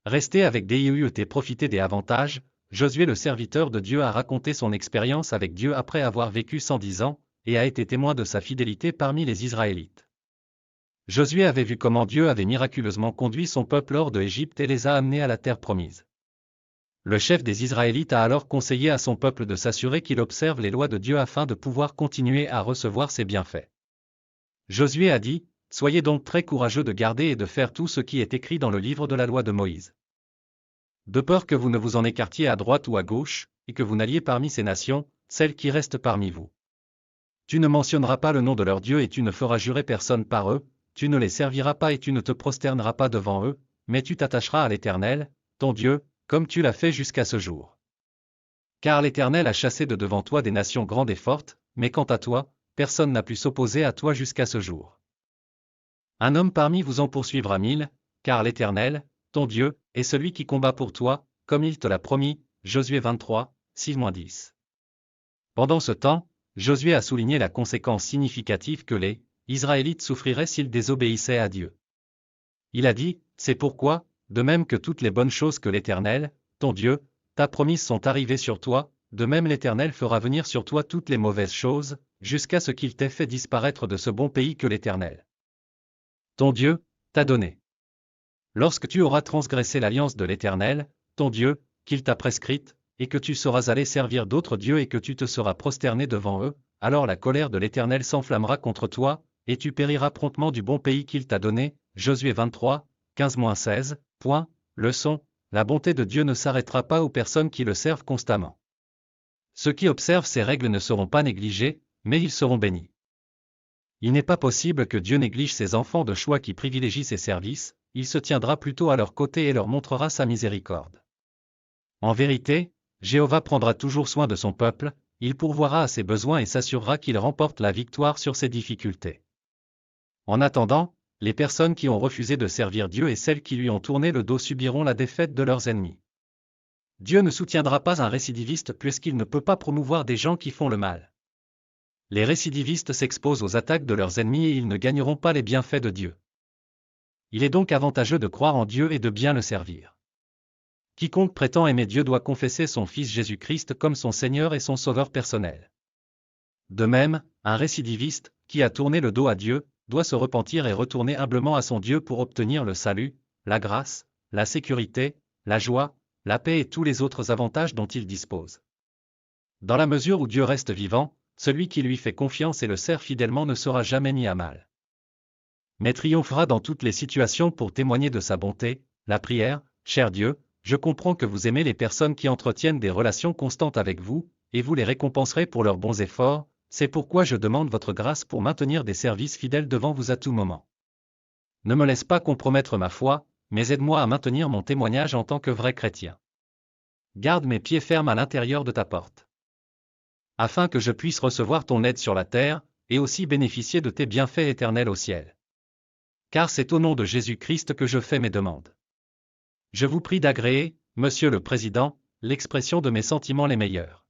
Rester avec DIUT et profiter des avantages. Josué le serviteur de Dieu a raconté son expérience avec Dieu après avoir vécu 110 ans, et a été témoin de sa fidélité parmi les Israélites. Josué avait vu comment Dieu avait miraculeusement conduit son peuple hors de Égypte et les a amenés à la terre promise. Le chef des Israélites a alors conseillé à son peuple de s'assurer qu'il observe les lois de Dieu afin de pouvoir continuer à recevoir ses bienfaits. Josué a dit, « Soyez donc très courageux de garder et de faire tout ce qui est écrit dans le livre de la loi de Moïse. De peur que vous ne vous en écartiez à droite ou à gauche, et que vous n'alliez parmi ces nations, celles qui restent parmi vous. Tu ne mentionneras pas le nom de leur Dieu et tu ne feras jurer personne par eux, tu ne les serviras pas et tu ne te prosterneras pas devant eux, mais tu t'attacheras à l'Éternel, ton Dieu, comme tu l'as fait jusqu'à ce jour. Car l'Éternel a chassé de devant toi des nations grandes et fortes, mais quant à toi, personne n'a pu s'opposer à toi jusqu'à ce jour. Un homme parmi vous en poursuivra 1000, car l'Éternel, ton Dieu, est celui qui combat pour toi, comme il te l'a promis. » Josué 23, 6-10. Pendant ce temps, Josué a souligné la conséquence significative que les Israélites souffriraient s'ils désobéissaient à Dieu. Il a dit, « C'est pourquoi, de même que toutes les bonnes choses que l'Éternel, ton Dieu, t'a promises sont arrivées sur toi, de même l'Éternel fera venir sur toi toutes les mauvaises choses, jusqu'à ce qu'il t'ait fait disparaître de ce bon pays que l'Éternel, ton Dieu, t'a donné. Lorsque tu auras transgressé l'alliance de l'Éternel, ton Dieu, qu'il t'a prescrite, et que tu seras allé servir d'autres dieux et que tu te seras prosterné devant eux, alors la colère de l'Éternel s'enflammera contre toi, et tu périras promptement du bon pays qu'il t'a donné. » Josué 23, 15-16. Leçon, la bonté de Dieu ne s'arrêtera pas aux personnes qui le servent constamment. Ceux qui observent ces règles ne seront pas négligés, mais ils seront bénis. Il n'est pas possible que Dieu néglige ses enfants de choix qui privilégient ses services, il se tiendra plutôt à leur côté et leur montrera sa miséricorde. En vérité, Jéhovah prendra toujours soin de son peuple, il pourvoira à ses besoins et s'assurera qu'il remporte la victoire sur ses difficultés. En attendant, les personnes qui ont refusé de servir Dieu et celles qui lui ont tourné le dos subiront la défaite de leurs ennemis. Dieu ne soutiendra pas un récidiviste puisqu'il ne peut pas promouvoir des gens qui font le mal. Les récidivistes s'exposent aux attaques de leurs ennemis et ils ne gagneront pas les bienfaits de Dieu. Il est donc avantageux de croire en Dieu et de bien le servir. Quiconque prétend aimer Dieu doit confesser son Fils Jésus-Christ comme son Seigneur et son Sauveur personnel. De même, un récidiviste, qui a tourné le dos à Dieu, doit se repentir et retourner humblement à son Dieu pour obtenir le salut, la grâce, la sécurité, la joie, la paix et tous les autres avantages dont il dispose. Dans la mesure où Dieu reste vivant, celui qui lui fait confiance et le sert fidèlement ne sera jamais mis à mal, mais triomphera dans toutes les situations pour témoigner de sa bonté. La prière, cher Dieu, je comprends que vous aimez les personnes qui entretiennent des relations constantes avec vous, et vous les récompenserez pour leurs bons efforts, c'est pourquoi je demande votre grâce pour maintenir des services fidèles devant vous à tout moment. Ne me laisse pas compromettre ma foi, mais aide-moi à maintenir mon témoignage en tant que vrai chrétien. Garde mes pieds fermes à l'intérieur de ta porte, afin que je puisse recevoir ton aide sur la terre, et aussi bénéficier de tes bienfaits éternels au ciel. Car c'est au nom de Jésus-Christ que je fais mes demandes. Je vous prie d'agréer, Monsieur le Président, l'expression de mes sentiments les meilleurs.